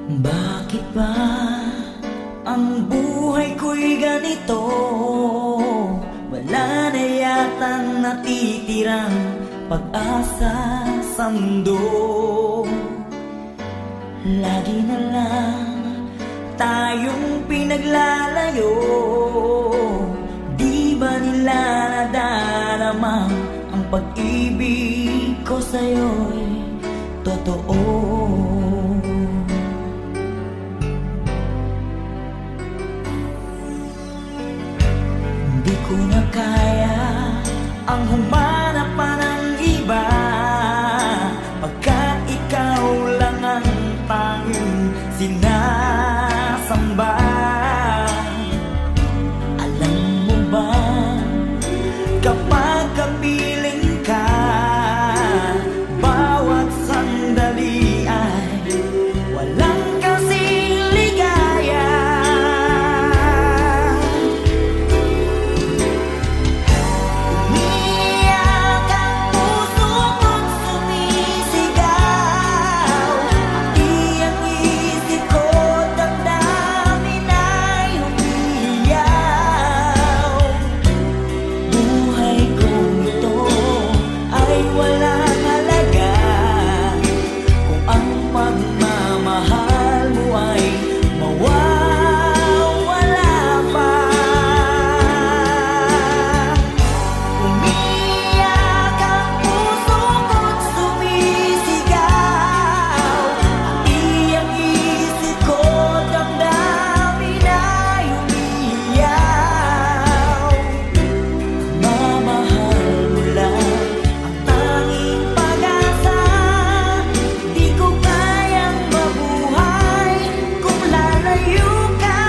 Bakit ba ang buhay ko'y ganito? Wala na yatang natitirang pag-asa sa mundo. Lagi na lang tayong pinaglalayo. Di ba nila nadarama ang pag-ibig ko sa'yo'y totoo? Di ko na kaya ang humanap pa ng iba, pagkat ikaw lang ang tanging sinasamba. Alam mo ba, kapag kapiling ka, bawat sandali ay walang kasing ligaya. Umiyak ang puso ko't sumisigaw, pati ang isip ko, damdamin ay umiiyaw. Buhay kong ito ay walang halaga kung ang pagmamahal mo ay mawawala pa. Umiyak ang puso ko't sumisigaw, pati ang isip ko, damdamin ay umiiyaw. Mamahal mo lang ang tanging pag-asa. Di ko kayang mabuhay kung lalayo ka.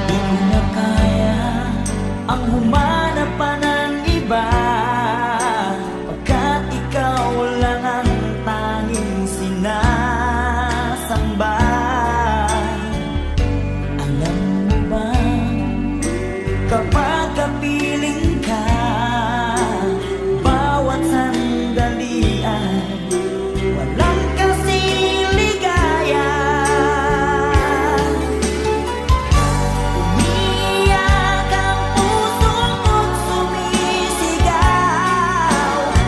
Di ko na kaya ang humanap pa ng iba, pagkat ikaw lang ang tanging sinasamba. Alam mo ba, kapag kapiling ka, bawat sandali ay walang kasing ligaya. Umiyak ang puso ko't sumisigaw,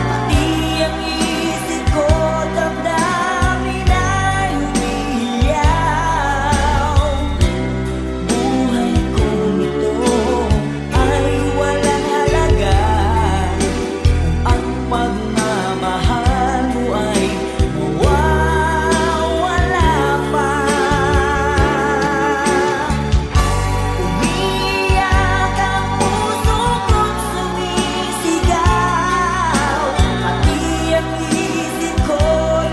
pati ang isip ko, damdamin ay umiiyaw. Buhay kong ito ay walang halaga kung ang pagmamahal mo ay mawawala pa. Umiyak ang puso ko't sumisigaw, pati ang isip ko,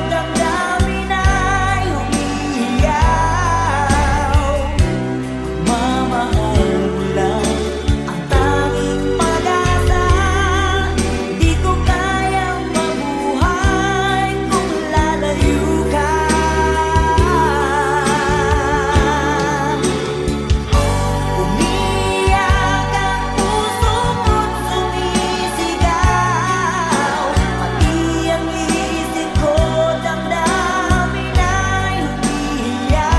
damdamin ay umiiyaw. Mamahal mo lang ang tanging pag-asa. Di ko kayang mabuhay kung lalayo ka. Umiyak ang puso ko't sumisigaw, pati ang isip ko, damdamin ay umiiyaw.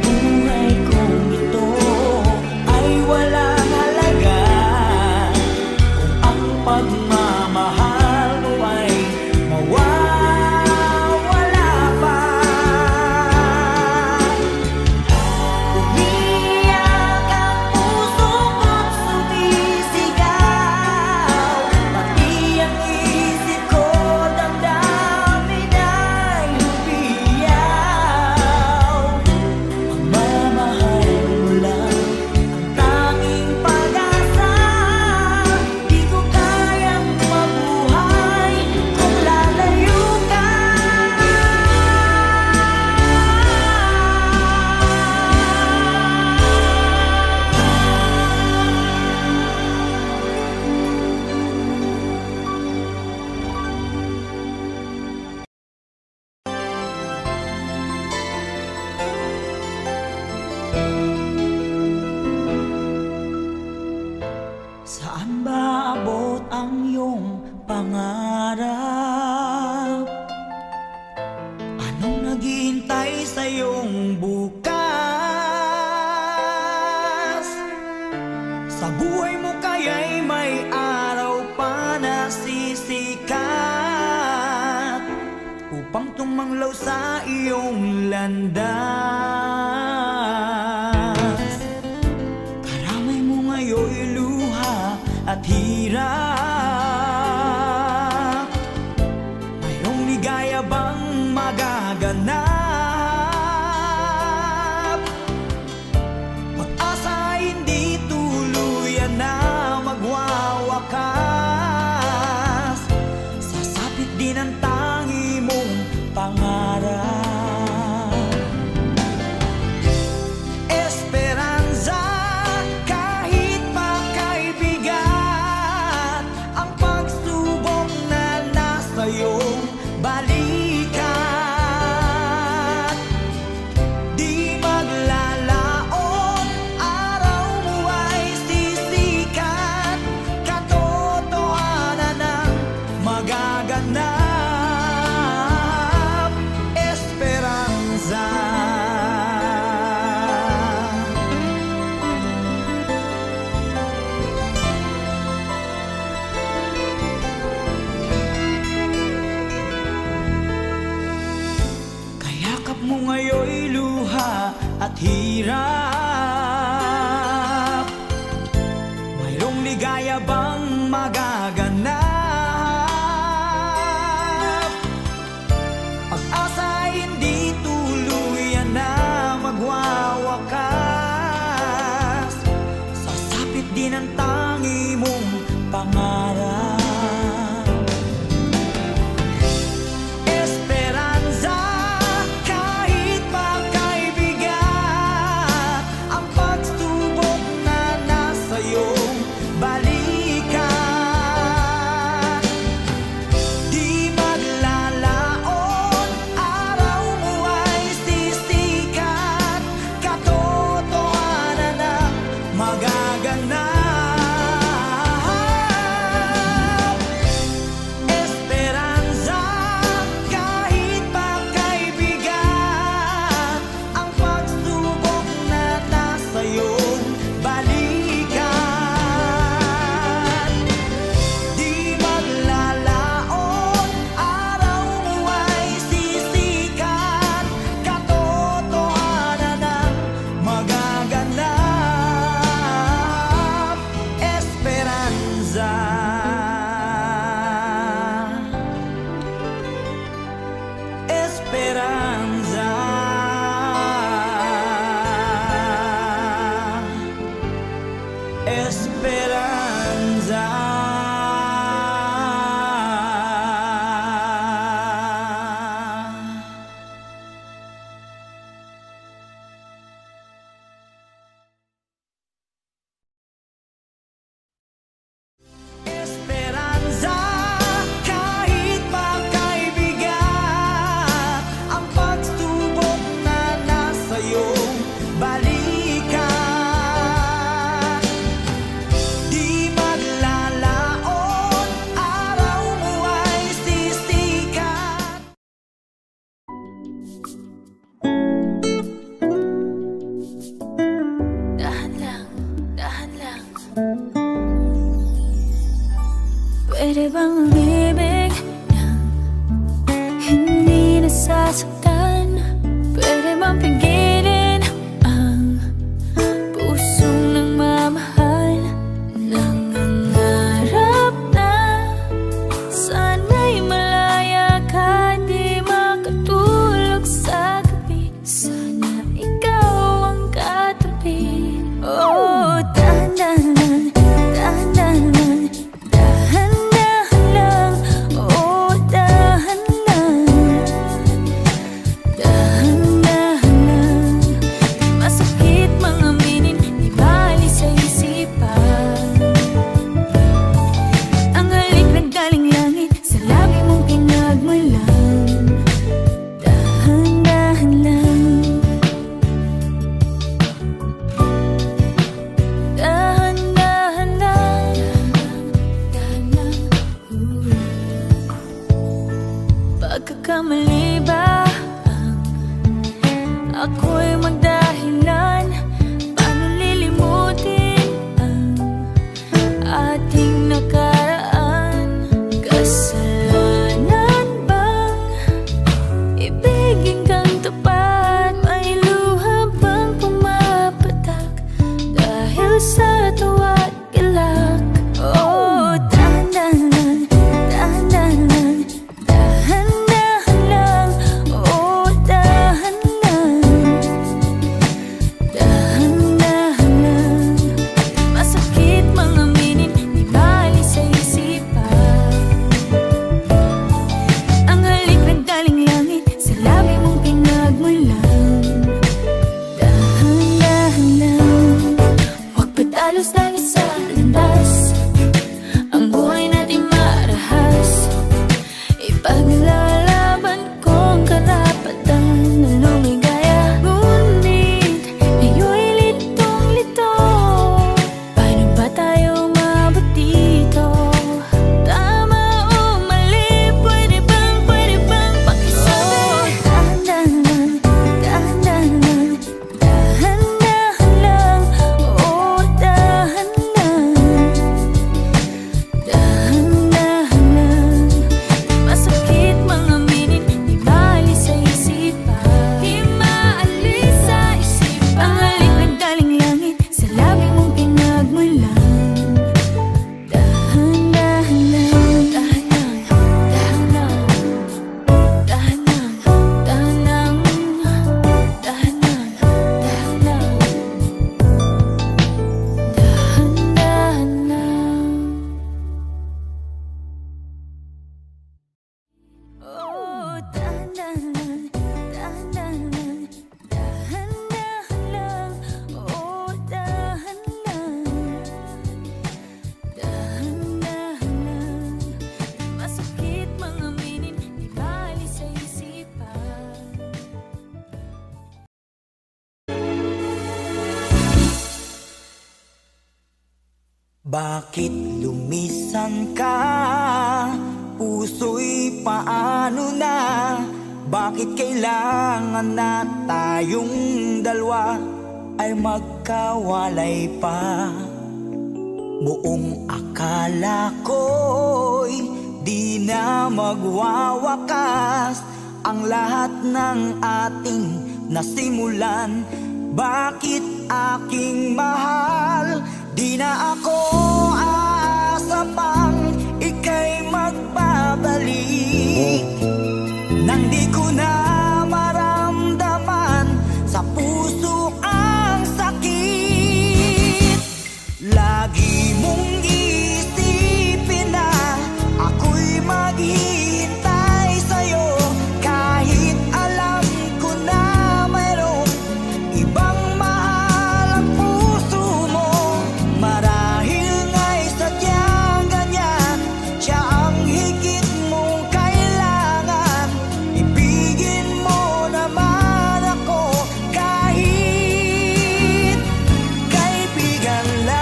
Buhay kong ito ay walang halaga kung ang pagmamahal mo ay mawawala pa. Umiyak ang puso ko't sumisigaw, pati ang isip ko, damdamin ay umiiyaw. Pagmamahal mo lang ang tanging pag-asa. Saan ba abot ang iyong pangarap? Anong naghihintay sa iyong bukas? Sa buhay mo kaya'y may araw pa na sisikat upang tumanglaw sa iyong landas. Karamay mo ngayon'y luha at hirap. Mayroong ligaya bang magaganap? Pag-asa hindi tuluyan na magwawakas. Sasapit din ang tangi mong pangarap. Esperanza, kahit pa kaibigan, ang pagsubok na nasa iyong balikat. Di maglalaon, araw mo ay sisikat. Katotohanan ang magaganap. Esperanza. Kayakap mo ngayon'y luha at hirap. Mayroong ligaya bang magaganap? Pag-asa hindi tuluyan na magwawakas. Sasapit din ang tangi mong pangarap. Esperanza, kahit pa kaibigan, ang pagsubok na nasa iyong balikat. Di maglalaon, araw mo ay sisikat. Katotohanan ang magaganap. Esperanza, kahit pa kaibigan, ang pagsubok na nasa iyong balikat. Di maglalaon, araw mo ay sisikat. Katotohanan ang magaganap. Esperanza. Esperanza. Esperanza. Esperanza, kahit pa kaibigan, ang pagsubok na nasa iyong balikat. Di maglalaon, araw mo ay sisikat. Dahan lang, dahan lang. Pwede bang umibig nang hindi nasasaktan? Pwede bang pigilin ang pusong nagmamahal? Nangangarap na sana'y malaya ka, di makatulog sa gabi. Sana ikaw ang katabi. Oh, dahan-dahan, dahan-dahan, dahan-dahan lang. Oh, dahan lang, dahan-dahan lang. sa landas, ang buhay natin marahas. Ipaglalaban kong karapatan na lumigaya. Ngunit ngayo'y litong-lito. Paano ba tayo maabot dito? Tama o mali, pwede bang pakisabi? Dahan-dahan, dahan-dahan, dahan-dahan lang. Oh, dahan lang, dahan-dahan lang. Masakit mga minit, di maalis sa isipan. Di maalis sa isipan. Ang halik na galing langit, sa labi mong pinagmulan. Dahan-dahan lang, dahan lang, dahan lang, dahan lang, dahan lang, dahan lang, dahan lang. Oh, dahan-dahan, dahan-dahan, dahan-dahan lang. Oh, dahan lang, dahan-dahan lang. Masakit mga minit, di maalis sa isipan. Bakit lumisan ka? Puso'y paano na? Bakit kailangan na tayong dalawa ay magkawalay pa? Buong akala ko'y di na magwawakas ang lahat ng ating nasimulan. Bakit aking mahal? Di na ako aasa pang ika'y magbabalik. Nang di ko na maramdaman sa puso ang sakit. Lagi mong isipin na ako'y maghihintay sa'yo, kahit alam ko na mayroong ibang mahal ang puso mo. Marahil nga'y sadyang ganyan, siya ang higit mong kailangan. Ibigin mo naman ako kahit kaibigan lang.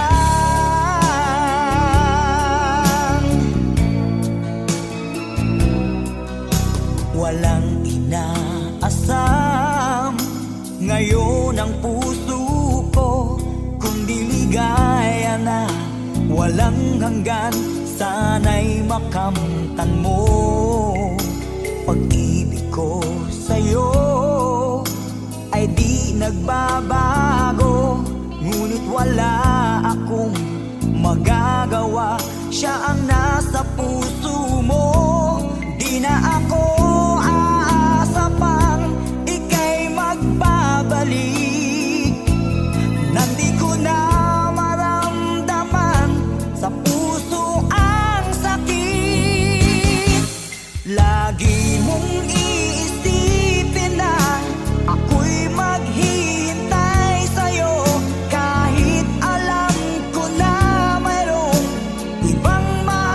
Walang inaasam ngayon ang puso ko, kundi ligaya na walang hanggan. Sana'y makamtan mo pag-ibig ko sa'yo ay di nagbabago. Ngunit wala akong magagawa, siya ang nasa puso mo. Di na ako aasa pang ika'y magbabalik. Nang di ko na maramdaman sa puso ang sakit. Lagi mong iisipin na ako'y maghihintay sa'yo, kahit alam ko na mayroong ibang mahal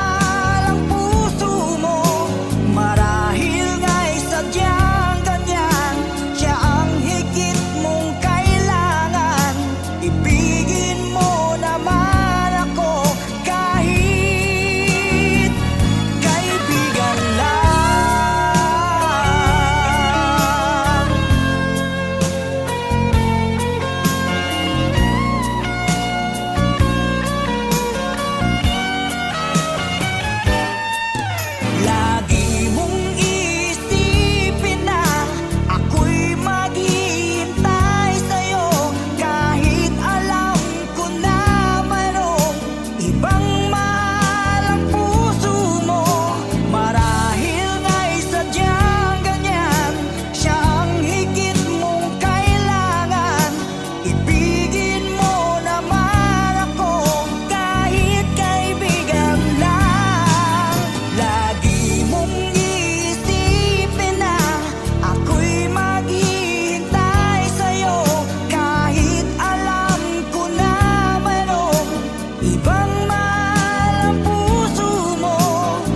Ibang mahal ang puso mo,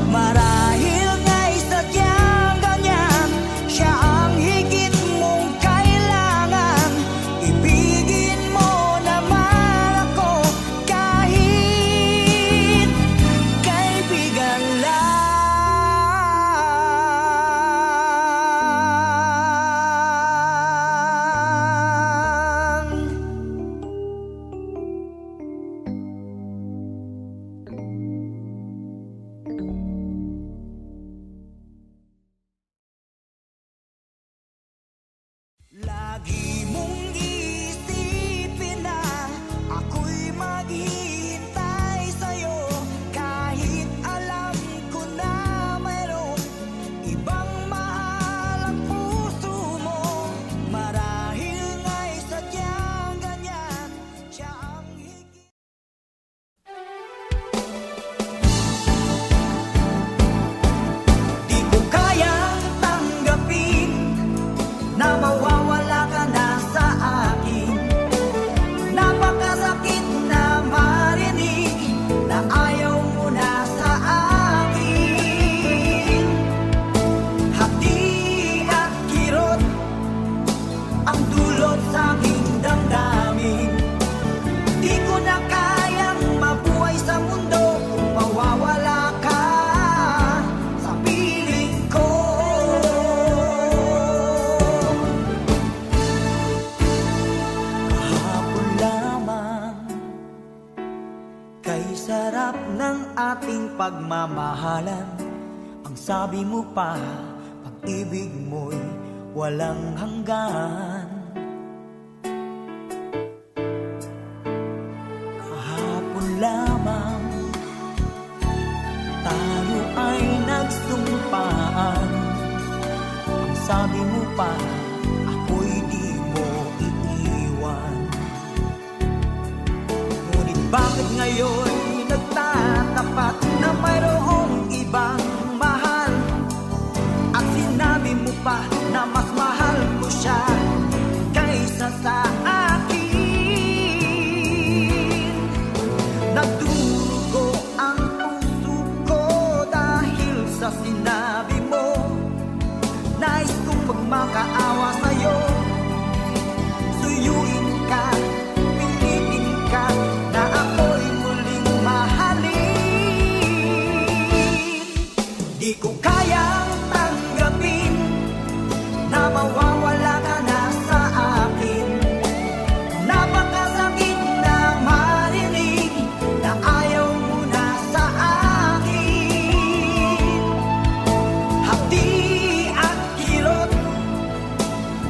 marahil nga'y sadyang ganyan. Siya ang higit mong kailangan. Ibigin mo naman ako kahit kaibigan lang. Lagi mong isipin na ako'y maghihintay sa'yo, kahit alam ko na mayroong ibang mahal ang puso mo. Marahil nga'y sadyang ganyan, siya ang higit. Di ko kayang tanggapin na mawawala ka na sa akin. Napakasakit na marinig na ayaw mo na sa akin. Hati at kirot ang dulot sa aking damdamin. Di ko na kayang mabuhay sa mundo kung mawawala ka sa piling ko. Kahapon lamang, kay sarap ng ating pagmamahalan. Ang sabi mo pa, pag-ibig mo'y walang hanggan. Kahapon lamang, tayo ay nagsumpaan. Ang sabi mo pa, ako'y di mo iiwan. Ngunit bakit ngayon nagtatapat na mayroong ibang mahal? At sinabi mo pa na mas mahal mo siya kaysa sa akin. Nagdurugo ang puso ko dahil sa sinabi mo. Nais kong magmakaawa sa'yo, suyuin ka, pilitin ka, na ako'y muling mahalin. Di ko kayang tanggapin na mawawala ka na sa akin. Napakasakit na marinig na ayaw mo na sa akin. Hati at kirot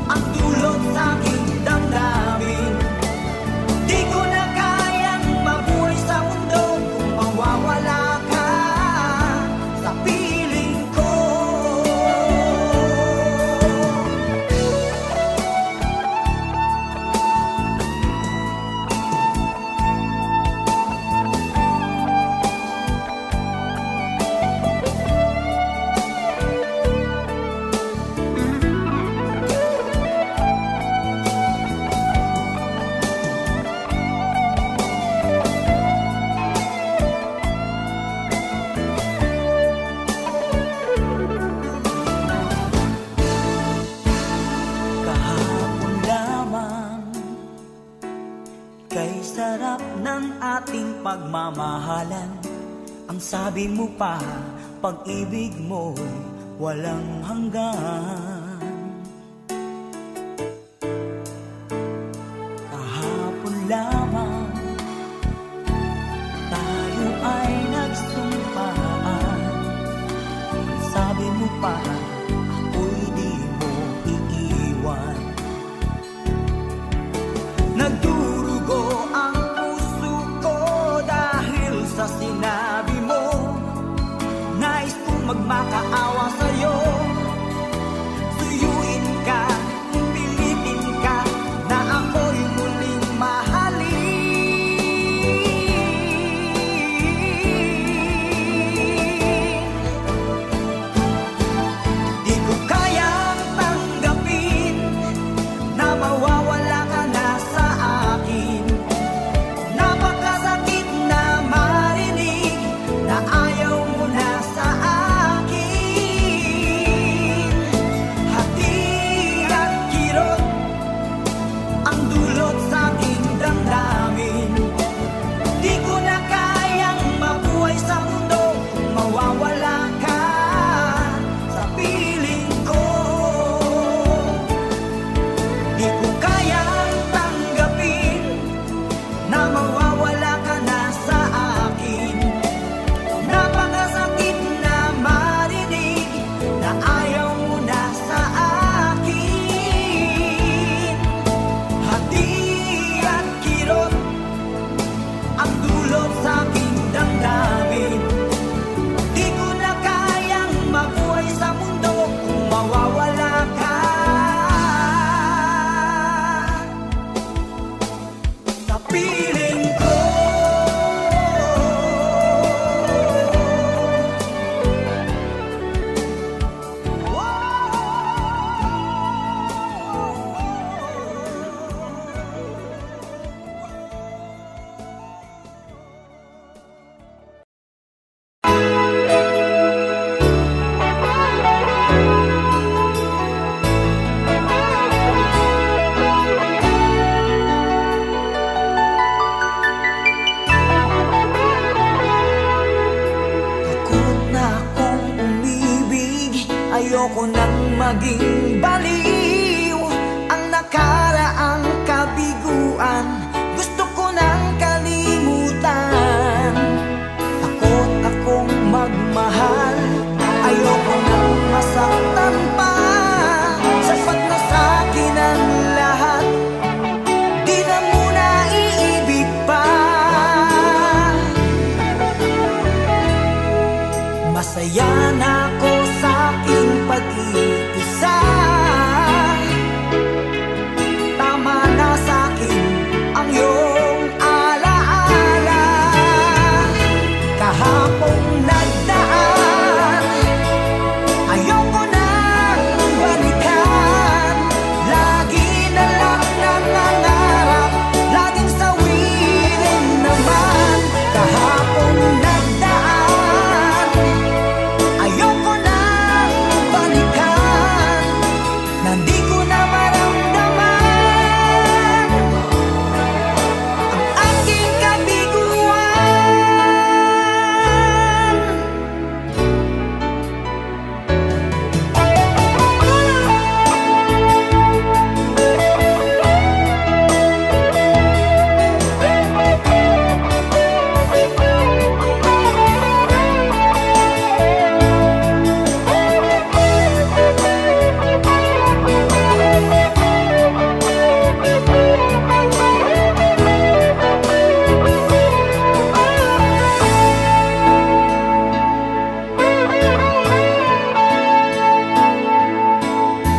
ang dulot sa aking damdamin. Di ko na kayang mabuhay sa mundo kung mawawala ka sa piling ko. Kahapon lamang, kay sarap ng ating pagmamahalan. Ang sabi mo pa, pag-ibig mo'y walang hanggan. Kahapon lamang, tayo ay nagsumpaan. Ang sabi mo pa, ako'y di mo iiwan. Nagdurugo ang puso ko dahil sa sinabi mo. Nais kong magmakaawa sa'yo, Ayoko nang maging baliw ang nakaraang kabiguan. Gusto ko nang kalimutan. Takot akong magmahal. Ayoko nang masaktan pa. Sapat na sa'kin ang lahat. Di na muna iibig pa. Masaya na ako sa aking pag-iisa. Tama na sa'kin ang iyong alaala. Kahapong nagdaan, ayoko nang balikan. Lagi na lang nangangarap, laging sawirin naman. Kahapong nagdaan, ayoko nang balikan. Nandi ko na maramdaman ang aking kabiguan.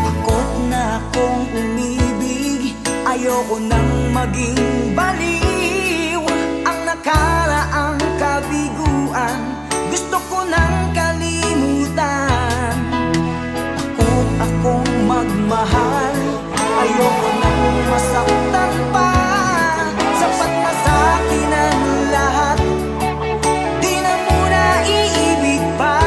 Takot na akong umibig. Ayoko nang maging baliw ang nakaraang kabiguan. Gusto ko nang kalimutan. Takot akong magmahal. Ayoko nang masaktan pa. Sapat na sa'kin ang lahat. Di na muna iibig pa.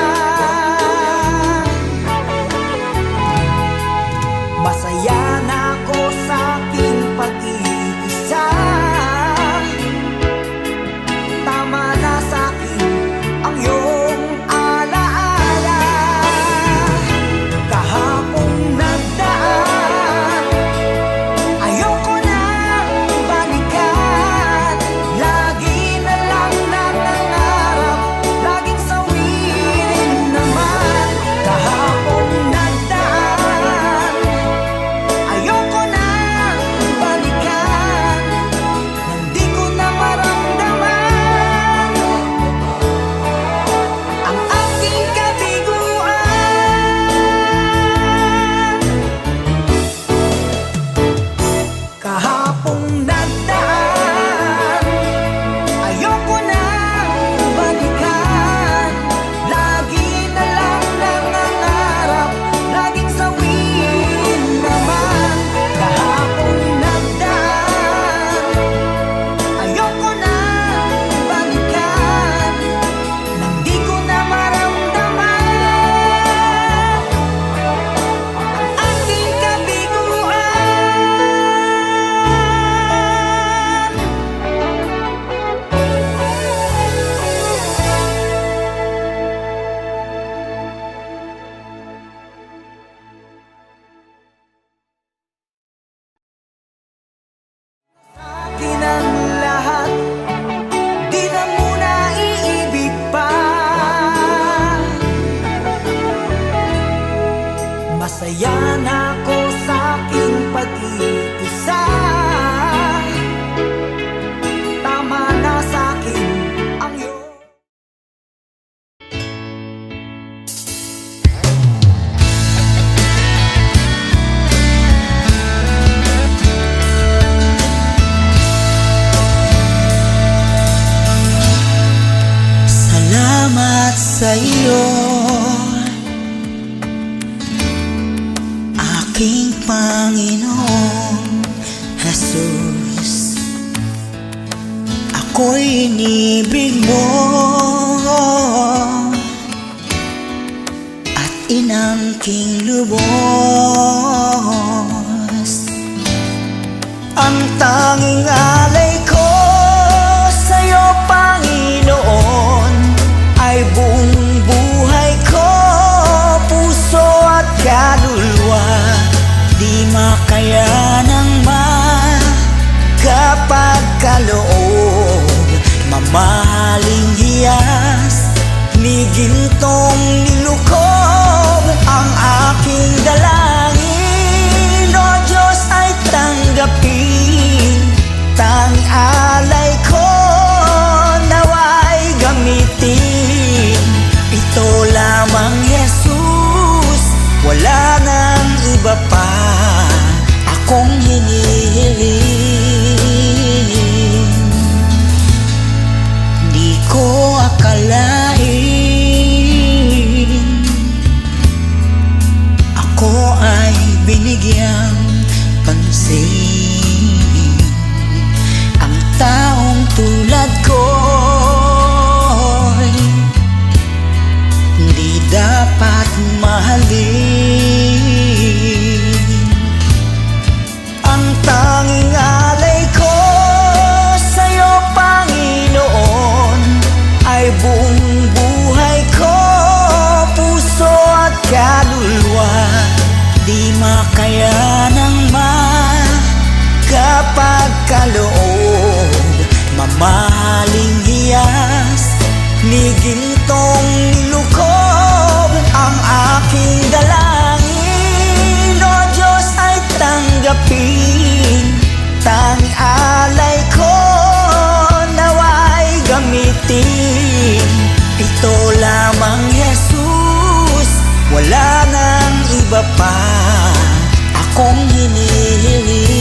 Masaya na ako sa aking pag-iisa. Tama na sa'kin ang iyong alaala. Kahapong nagdaan, ayoko nang balikan. Lagi na lang nangangarap, laging sawirin naman. Kahapong nagdaan, ayoko nang balikan. Nandi ko na maramdaman ang aking kabiguan. Kahapong nagdaan, ayoko nang balikan. Lagi na lang nangangarap, laging sawirin naman. Kahapong nagdaan, ayoko nang balikan. Nandi ko na maramdaman ang aking kabiguan. Sa'kin ang lahat, di na muna iibig pa. Masaya na ako sa aking pag-iisa. Tama na sa'kin ang iyong Salamat sa iyo, aking Panginoong Jesus. Ako'y inibig mo at inangking lubos. Ang tanging alay ko sa'yo, Panginoon, ay buong buhay ko, puso at mamahaling hiyas ni gintong nilukob ang aking dalangin. O Diyos ay tanggapin, tanging alay ko naway gamitin. Ito lamang Jesus, wala nang iba pa akong hinihiling. Di ko akalain ako ay binigyang pansin. Ang taong tulad ko'y di dapat mahalin. Ang tanging alay ko sa'yo, Panginoon, ay buong buhay ko, puso at kaluluwa. Di makaya ng magkapagkaloob, mamahaling hiyas ni gintong nilukob ang aking dalangin. O Diyos ay tanggapin, tanging alay ko naway gamitin. Ito lamang Jesus, wala nang iba pa akong hinihiling.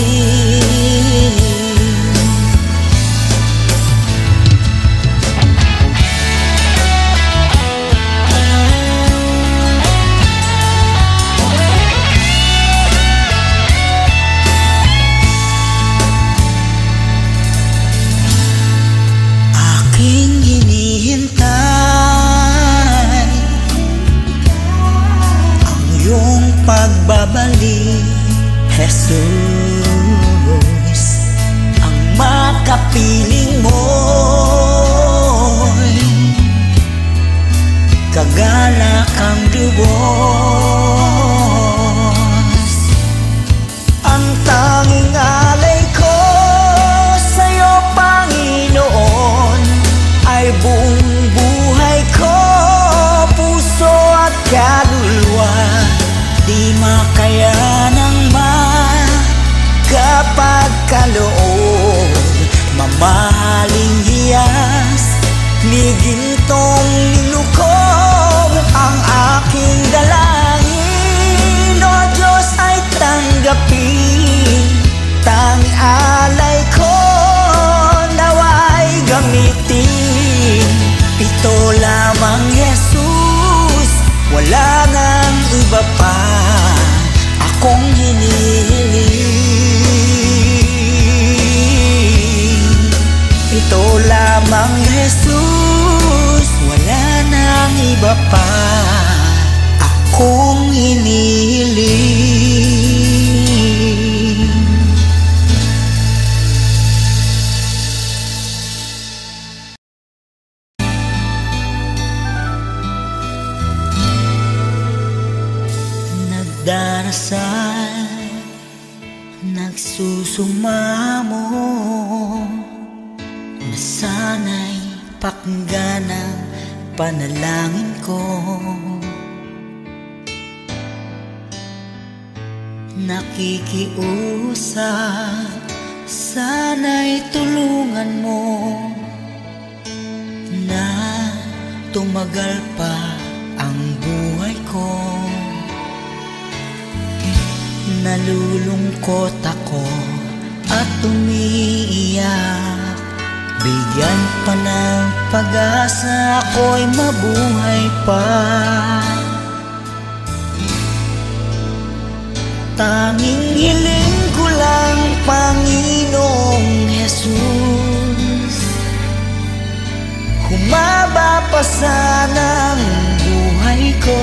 Aking hinihintay ang iyong pagbabalik, Jesus. Ang makapiling mo'y kagalakang lubos. Ang tanging alay ko sa'yo, Panginoon, ay buong buhay ko, puso at kaluluwa. Di makaya ng magkapagkaloob, mamahaling hiyas ni gintong nilukob ang aking dalangin. O Diyos ay tanggapin, tanging alay ko naway gamitin. Ito lamang Jesus, wala nang iba pa akong hinihiling. Ito lamang Jesus, wala nang iba pa akong hinihiling. Nagdarasal, nagsusumamo, na sana'y pakinggan ang panalangin ko. Nakikiusap, sana'y tulungan mo na tumagal pa ang buhay ko. Nalulungkot ako at umiiyak, bigyan pa ng pag-asa, ako'y mabuhay pa. Tanging hiling ko lang, Panginoong Jesus, humaba pa sana ang buhay ko.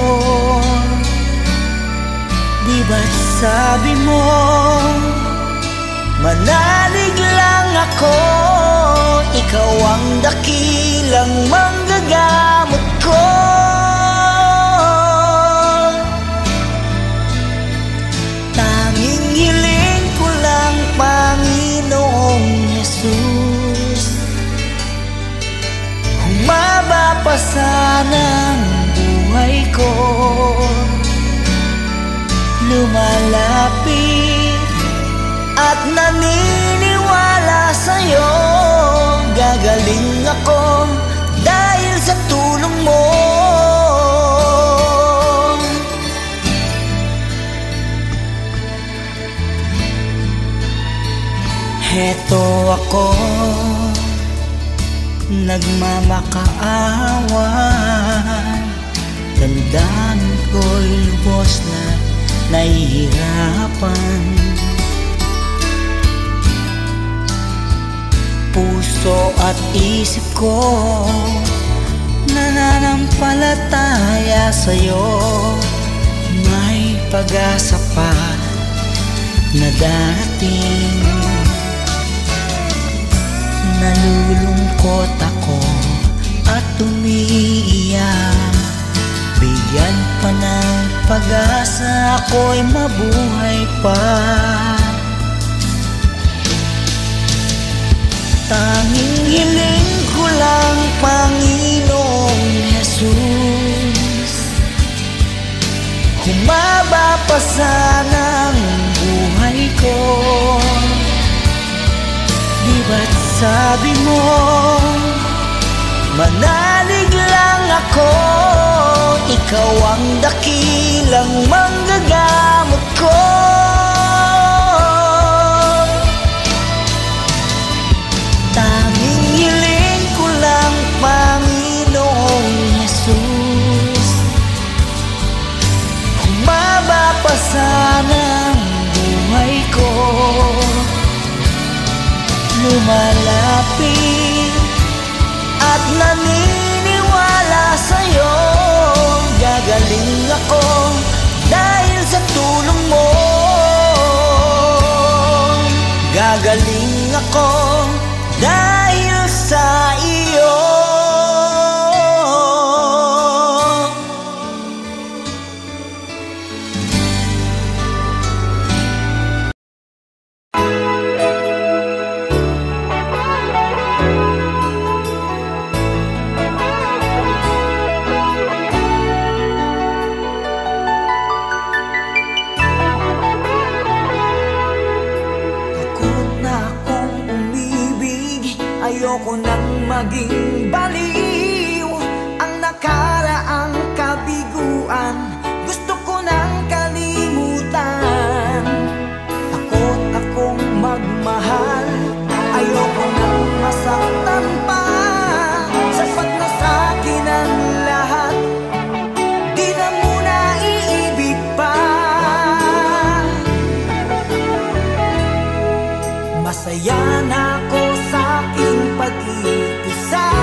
Di ba't sabi mo, manalig lang ako, ikaw ang dakilang manggagamot ko. Tanging hiling ko lang, Panginoong Jesus, sanang buhay ko lumalapit at naniniwala sa'yo. Gagaling ako dahil sa tulong mo. Heto ako, nagmamakaawan. Damdamin ko'y lubos na nahihirapan. Puso at isip ko nananampalataya sa'yo. May pag-asa pa na darating. Nalulungkot ako at umiiyak. Bigyan pa ng pag-asa, ako'y mabuhay pa. Tanging hiling ko lang, Panginoong Jesus, humaba pa sana ang buhay ko. Di ba't sabi mo, manalig lang ako, ikaw ang dakilang manggagamot ko. Tanging hiling ko lang, Panginoong Jesus, humaba pa sana ang buhay ko. Lumalapit at naniniwala sa'yo. Gagaling ako dahil sa tulong mo. Gagaling ako dahil sa iyo. Ayoko nang maging baliw. Ang nakaraang kabiguan gusto ko nang kalimutan. Takot akong magmahal, ayoko nang masaktan pa. Sapat na sa'kin ang lahat, di na muna iibig pa. Masaya na ako sa aking pag-iisa.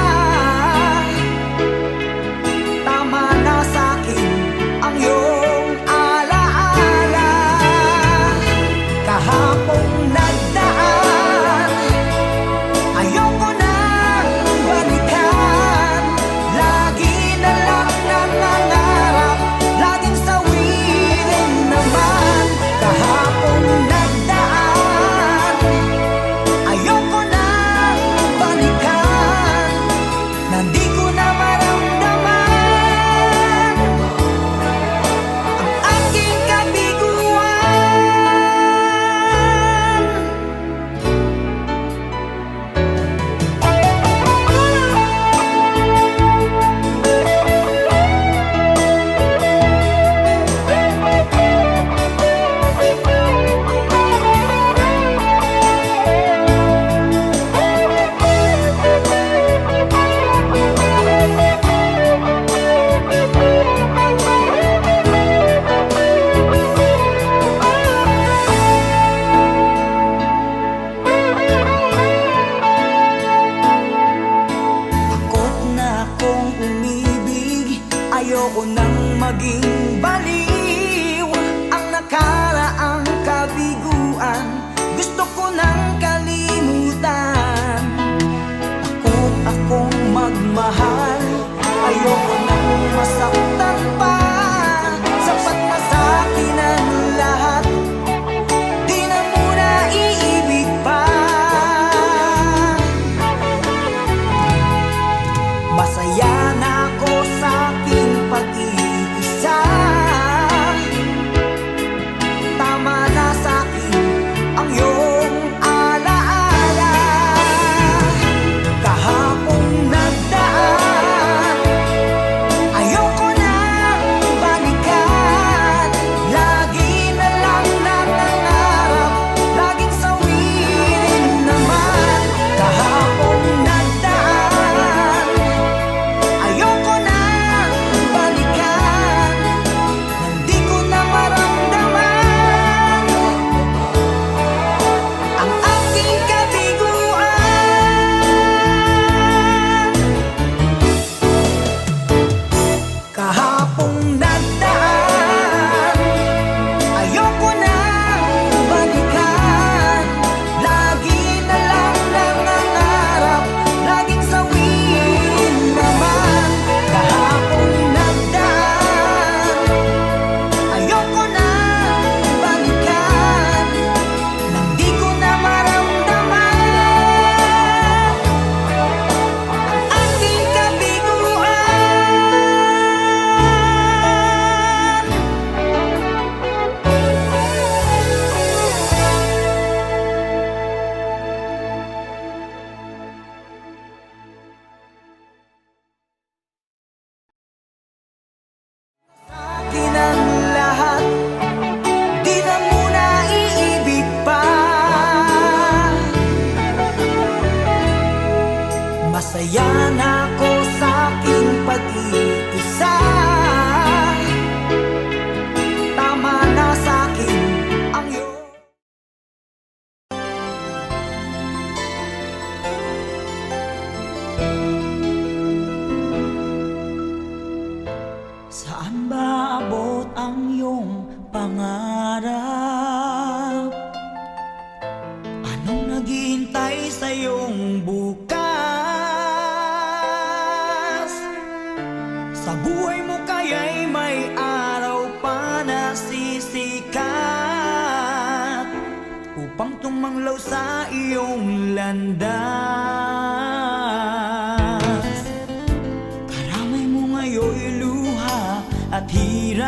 Tama na sa'kin ang iyong alaala. Kahapong nagdaan, ayoko nang balikan. Lagi na lang nangangarap, laging sawirin naman. Kahapong nagdaan, ayoko nang balikan. Nandi ko na maramdaman ang aking kabiguan. Takot na akong umibig, ayoko nang maging baliw. Ang nakaraang kabiguan gusto ko nang kalimutan. Takot akong magmahal, ayoko nang masaktan pa. Sapat na sa'kin ang lahat, di na muna iibig pa. Masaya na Sa buhay mo kaya'y may araw pa na sisikat upang tumanglaw sa iyong landas. Karamay mo ngayon'y luha at hirap.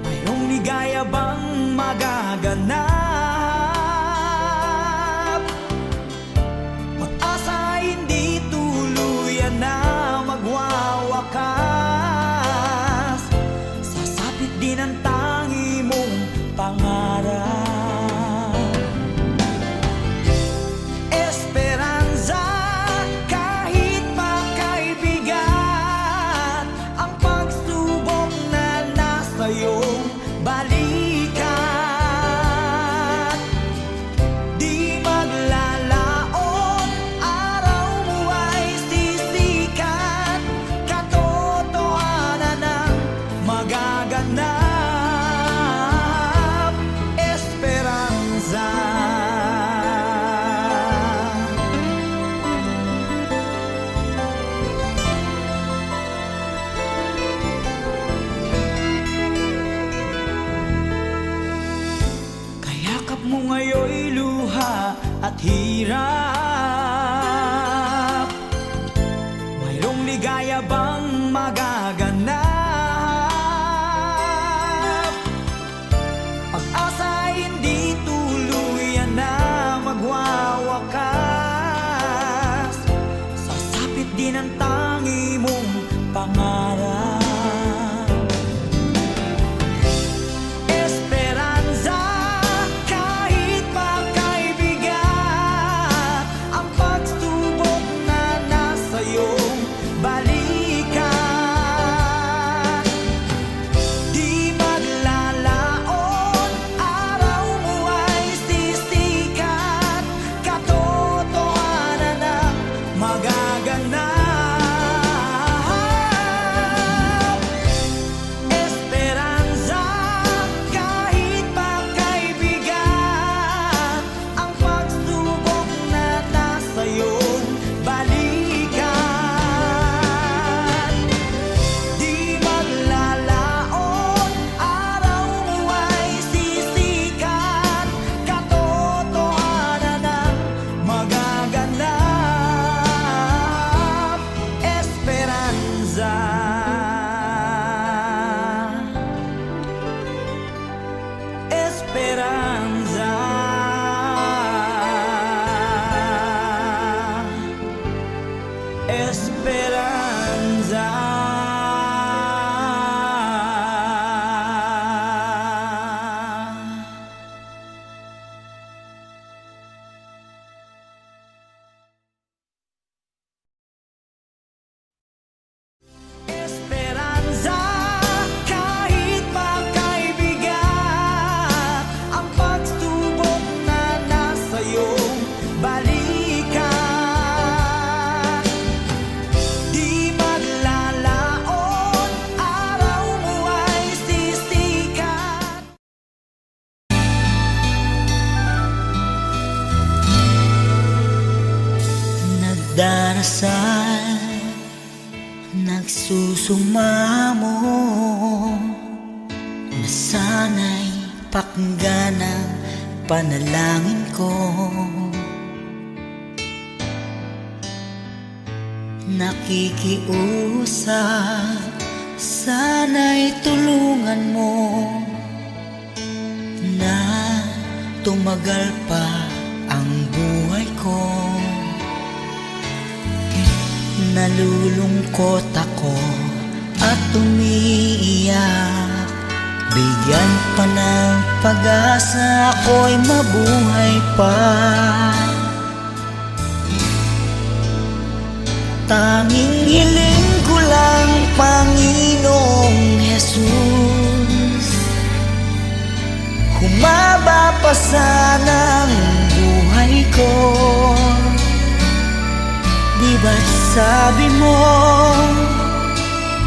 Mayroong ligaya bang magaganap? Pag-asa hindi tuluyan na magwawakas. Sasapit din ang tangi mong pangarap. Esperanza, kahit makaibigat ang pagsubok na nasa iyong balikat. Di maglalaon, araw mo ay sisikat. Katotohanan ang magaganap. Esperanza. Kayakap mo ngayon'y luha at hirap. Mayroong ligaya bang magaganap? Pag-asa hindi tuluyan na magwawakas. Sasapit din ang tangi mong pangarap. Esperanza, kahit makaibigat ang pagsubok na nasa iyong balikat. Di maglalaon, araw mo ay sisikat. Katotohanan ang magaganap. Esperanza, kahit makaibigat ang pagsubok na nasa iyong balikat. Di maglalaon, araw mo ay sisikat. Katotohanan ang magaganap. Esperanza. Esperanza. Esperanza. Esperanza, kahit makaibigat ang pagsubok na nasa iyong balikat. Di maglalaon, araw mo ay sisikat. Nagdarasal, nagsusumamo, na sana'y pakinggan ang panalangin ko. Nakikiusap, sana'y tulungan mo na tumagal pa ang buhay ko. Nalulungkot ako at umiiyak. Bigyan pa ng pag-asa, ako'y mabuhay pa. Tanging hiling ko lang, Panginoong Jesus, humaba pa sana ang buhay ko. Di ba't sabi mo,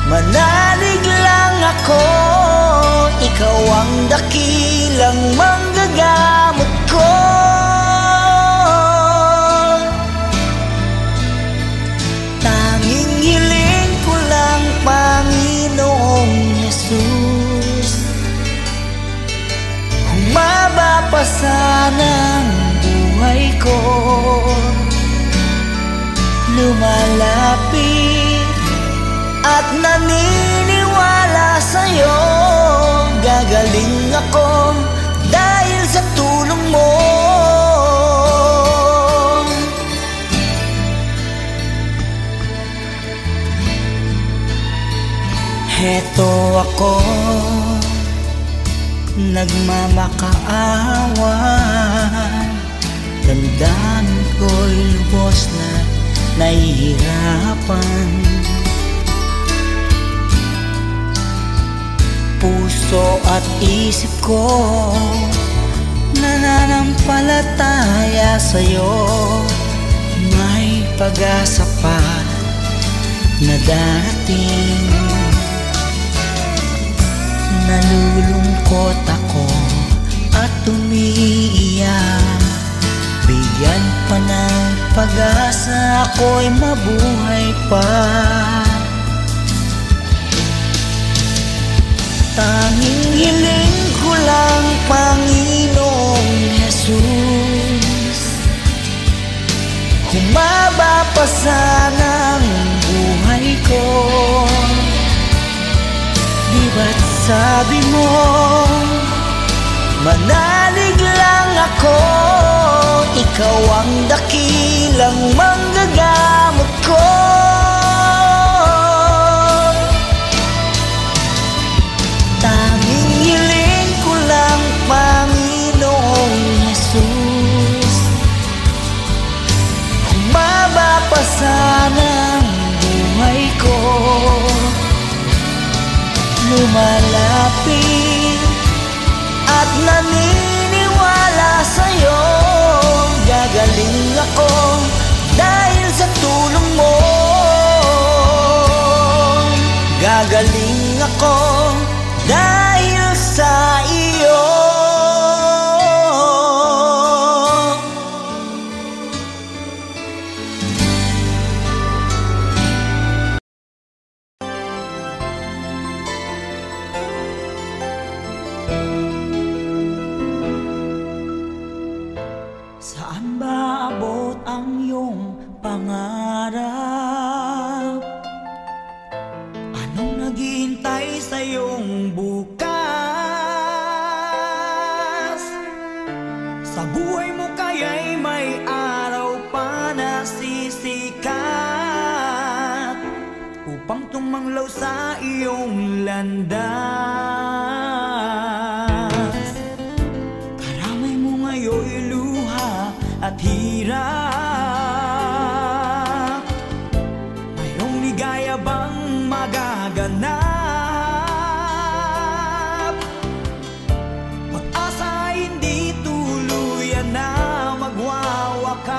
manalig lang ako, ikaw ang dakilang manggagamot ko. lumalapit at naniniwala sa'yo. Gagaling ako dahil sa tulong mo. Heto ako, nagmamakaawan. Damdamin ko'y lubos na nahihirapan. Puso at isip ko nananampalataya sa'yo. May pag-asa pa na darating. Nalulungkot ako at umiiyak. Bigyan pa ng pag-asa, ako'y mabuhay pa. Tanging hiling ko lang, Panginoong Jesus, humaba pa sana ang buhay ko. Di ba't sabi mo, manalig lang ako, ikaw ang dakilang manggagamot ko. Tanging hiling ko lang, Panginoong Jesus, humaba pa sana ang buhay ko. Lumalapit at naniniwala sa'yo. Gagaling ako dahil sa tulong mo. Gagaling ako dahil sa iyo. Saan ba abot ang iyong pangarap? Anong naghihintay sa iyong bukas? Sa buhay mo kaya'y may araw pa na sisikat upang tumanglaw sa iyong landas. Karamay mo ngayon'y luha at hirap. Mayroong ligaya bang magaganap? Pag-asa hindi tuluyan na magwawakas.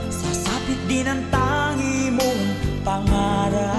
Sasapit din ang tangi mong pangarap.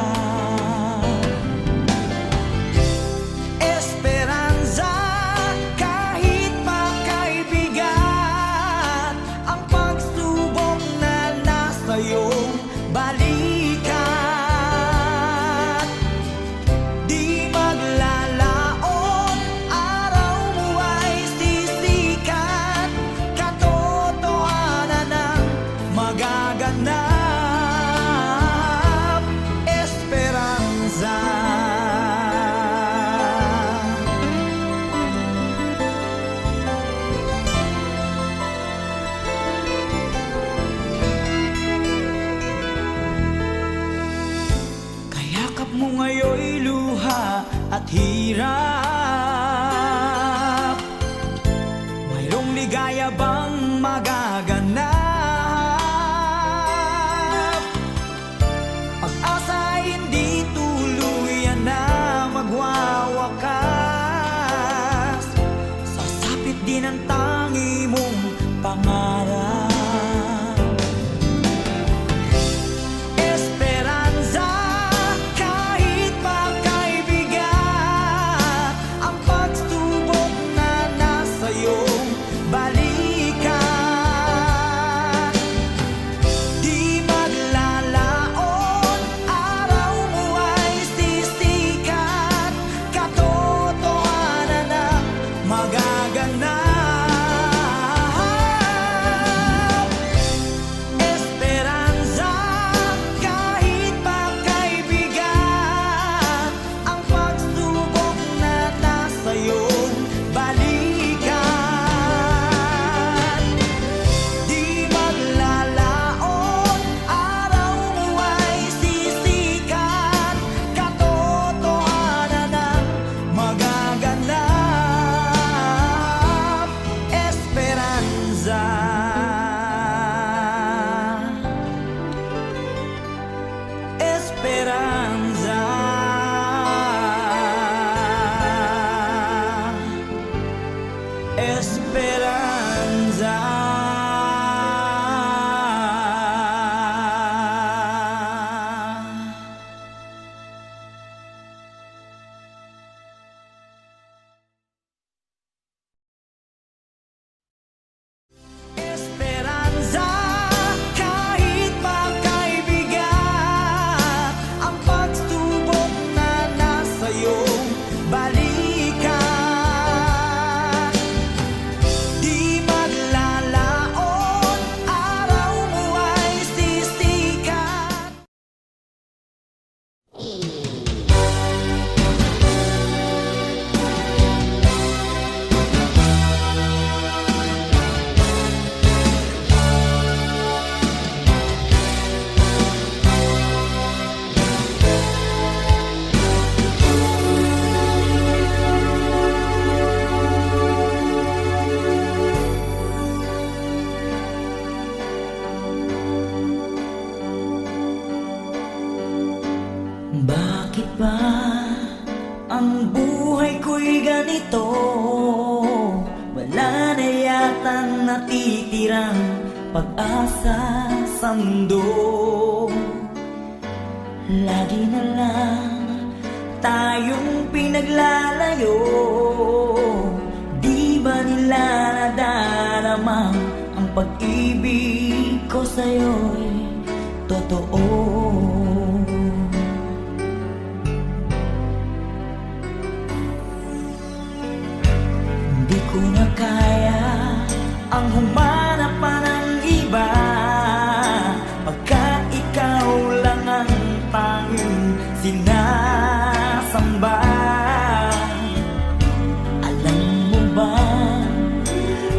Ngayon'y luha at hirap. Mayroong ligaya bang magaganap? Pag-asa hindi tuluyan na magwawakas. Sasapit din ang tangi mong pangarap. ganito, wala na yatang natitirang pag-asa sa mundo. Lagi na lang tayong pinaglalayo. Di ba nila nadarama ang pag-ibig ko sa'yo'y totoo? Di ko na kaya ang humanap pa ng iba, pagkat ikaw lang ang tanging sinasamba. Alam mo ba,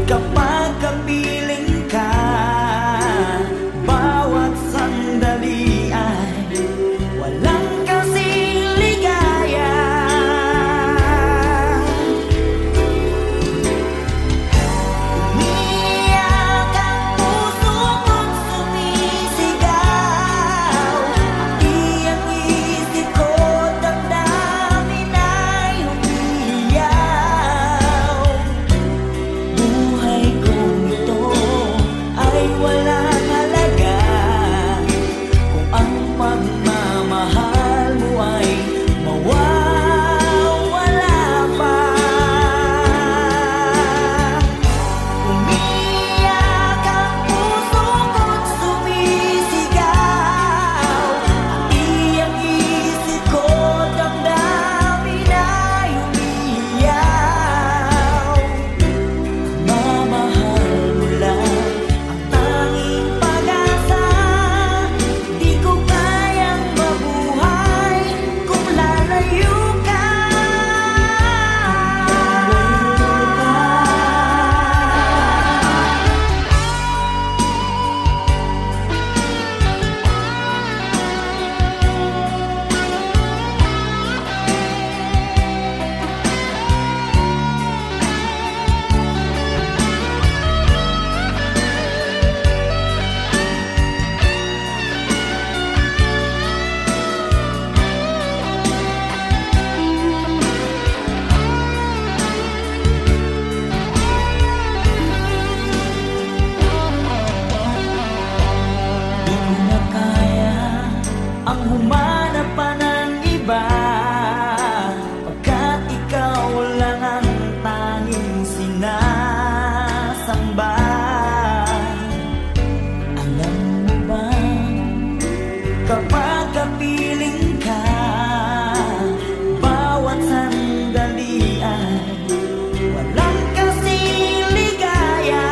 kapag kapiling ka, bawat sandali ay walang kasing ligaya. Umiiyak ang puso ko't sumisigaw, pati ang isip ko, damdamin ay umiiyaw. Buhay kong ito ay walang halaga kung ang pagmamahal mo ay mawawala pa. Umiiyak ang puso ko't sumisigaw, pati ang isip ko, damdamin ay umiiyaw. Mamahal mo lang ang tanging pag-asa. Di ko kayang mabuhay kung lalayo ka. Di ko na kaya ang humanap pa ng iba, pagkat ikaw lang ang tanging sinasamba. Alam mo ba, kapag kapiling ka, bawat sandali ay walang kasing ligaya.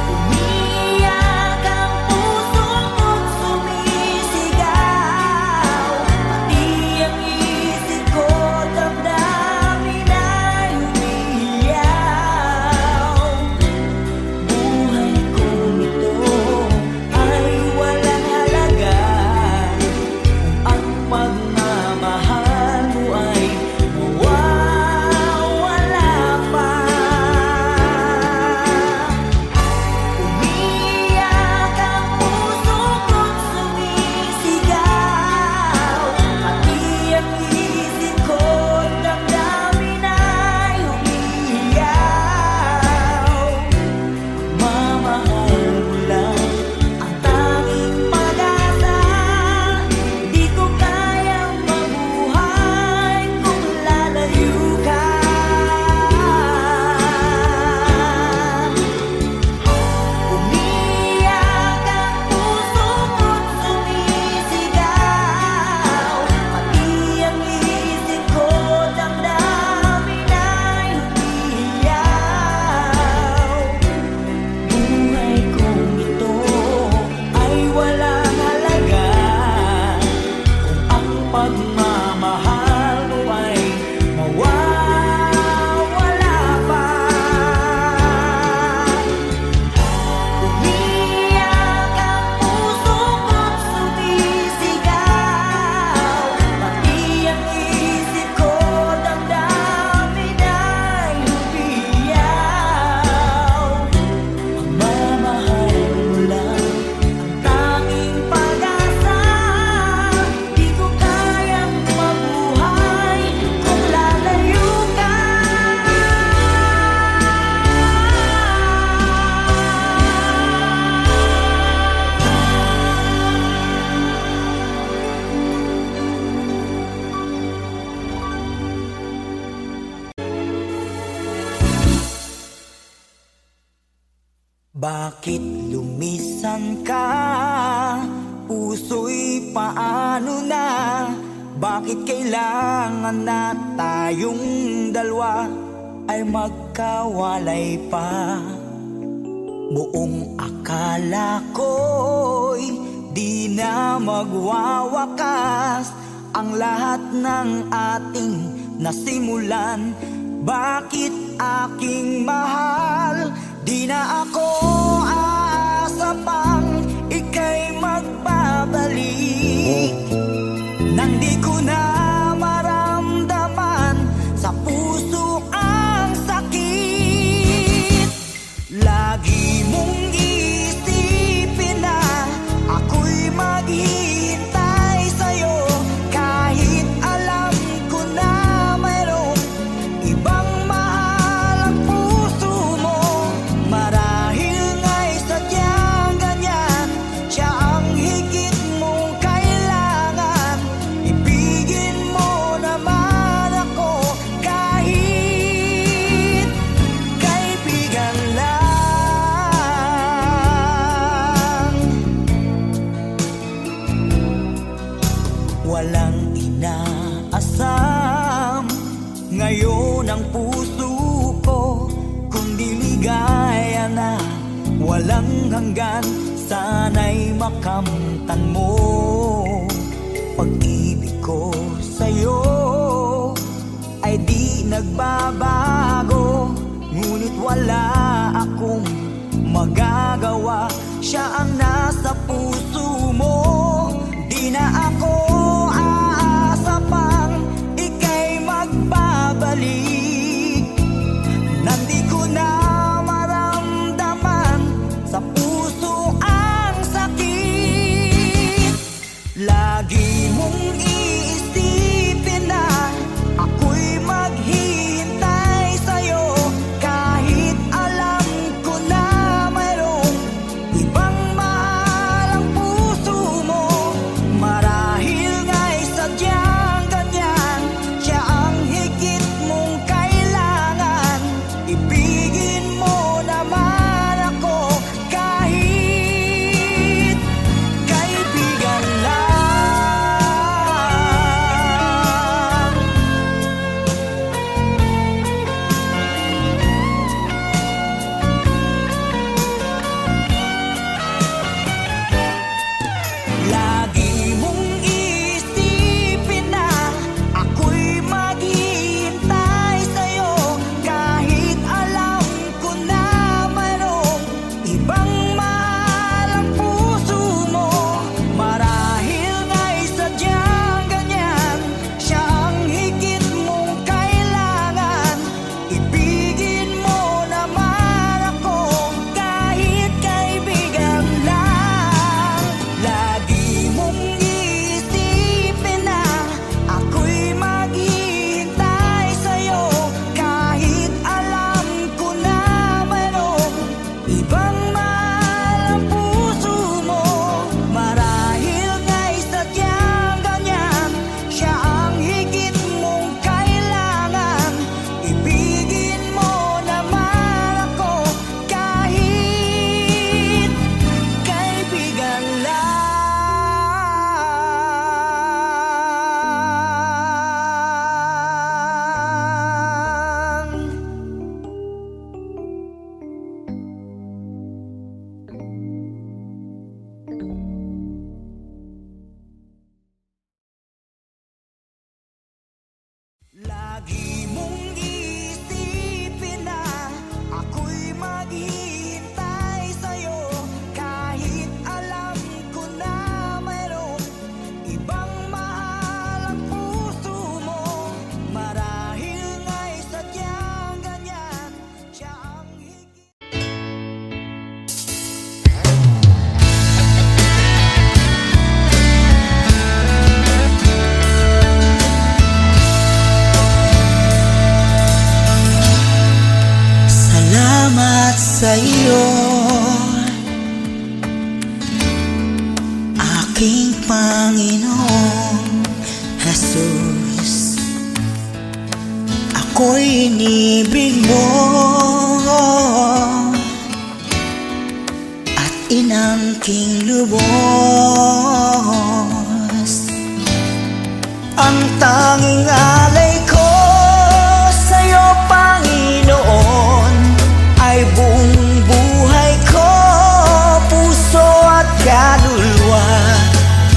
Umiiyak Bakit lumisan ka? Puso'y paano na? Bakit kailangan na tayong dalawa ay magkawalay pa? Buong akala ko'y di na magwawakas ang lahat ng ating nasimulan. Bakit aking mahal? Di na ako aasa pang ika'y magbabalik. Nang di ko na maramdaman sa puso ang sakit. Lagi mong isipin na ako'y maghihintay sa'yo, kahit alam ko na mayroong ibang mahal ang puso mo. Marahil nga'y sadyang ganyan, siya ang higit mong kailangan. Ibigin mo naman ako kahit kaibigan lang. Walang inaasam ngayon ang puso ko, kundi ligaya na walang hanggan. Sana'y makamtan mo pag-ibig ko sa'yo ay di nagbabago. Ngunit wala akong magagawa, siya ang nasa puso mo. Di na ako aasa pang ika'y magbabalik. Nandi ko na maramdaman sa puso ang sakit. Lagi mong iisipin na ako'y maghihintay sa'yo, kahit alam ko na mayroong ibang mahal ang puso mo. Marahil nga'y sadyang ganyan, siya ang higit mong kailangan. Ibigin mo naman ako kahit kaibigan lang. Lagi mong isipin na ako'y maghihintay sa'yo, kahit alam ko na mayroong ibang mahal ang puso mo. Marahil nga'y sadyang ganyan, siya ang higit mong kailangan. Ibigin mo naman ako kahit kaibigan lang. Lagi mong isipin na ako'y maghihintay sa'yo, kahit alam ko na mayroong ibang mahal ang puso mo. Marahil nga'y sadyang ganyan, siya ang higit mong kailangan. Ibigin mo naman ako kahit kaibigan lang. Lagi mong isipin na ako'y maghihintay sa'yo, kahit alam ko na mayroong ibang mahal ang puso mo. Marahil nga'y sadyang ganyan, siya ang higit. Salamat sa iyo, aking Panginoong Jesus. Ako'y inibig mo, inangking lubos. Ang tanging alay ko sa'yo, Panginoon, ay buong buhay ko, puso at kaluluwa.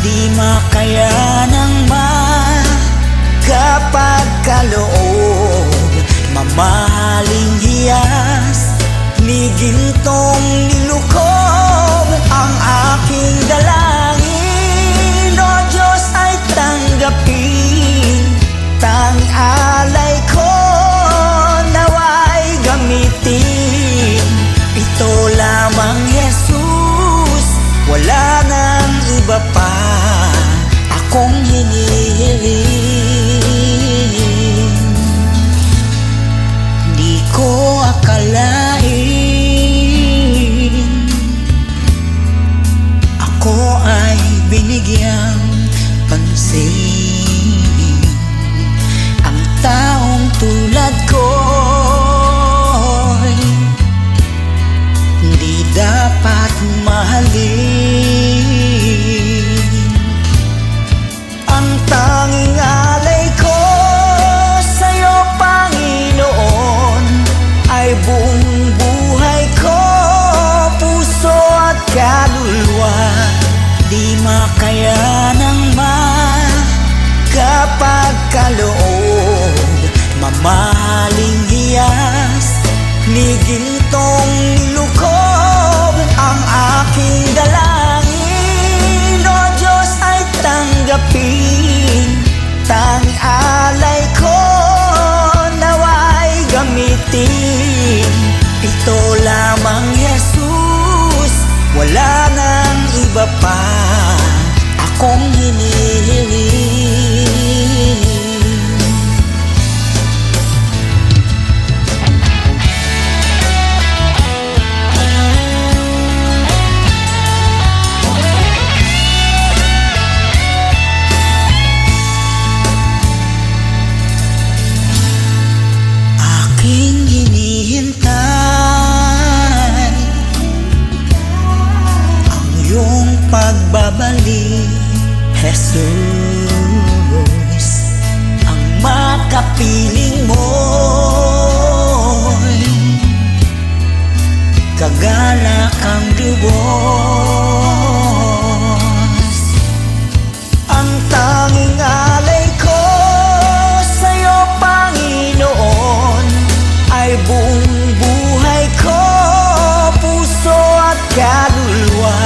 Di makayanang magkapagkaloob, mamahaling hiyas ni gintong nilukob. Ang aking dalangin, O Diyos, ay tanggapin. Tanging alay ko nawa'y gamitin. Ito lamang, Jesus, wala nang iba pa akong hinihiling. Di ko akalain ako ay binigyang pansin. Ang taong tulad ko'y di dapat mahalin. Ang tanging alay ko sa'yo, Panginoon, ay buong buhay ko, puso at kaluluwa. Di makayanang magkapagkaloob, mamahaling hiyas ni gintong nilukob. Ang aking dalangin, O Diyos, ay tanggapin. Tanging alay ko nawa'y gamitin. Ito lamang, Jesus, wala nang iba pa akong hinihiling. Aking hinihintay ang iyong pagbabalik, Jesus. Ang makapiling mo'y kagalak ang lubos. Ang tanging alay ko sa'yo, Panginoon, ay buong buhay ko, puso at kaluluwa.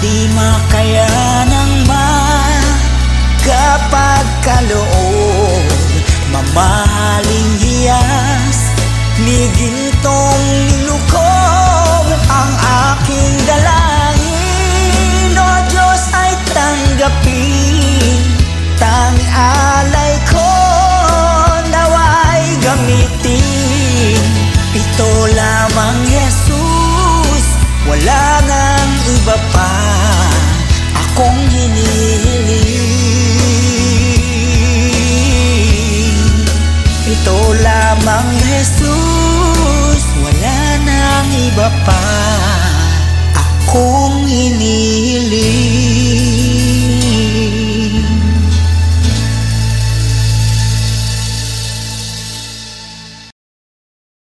Di makayanang magkapagkaloob, mamahaling hiyas ni gintong nilukob. Ang aking dalangin, O Diyos, ay tanggapin. Tanging alay ko nawa'y gamitin. Ito lamang, Jesus, wala nang iba pa akong hinihiling.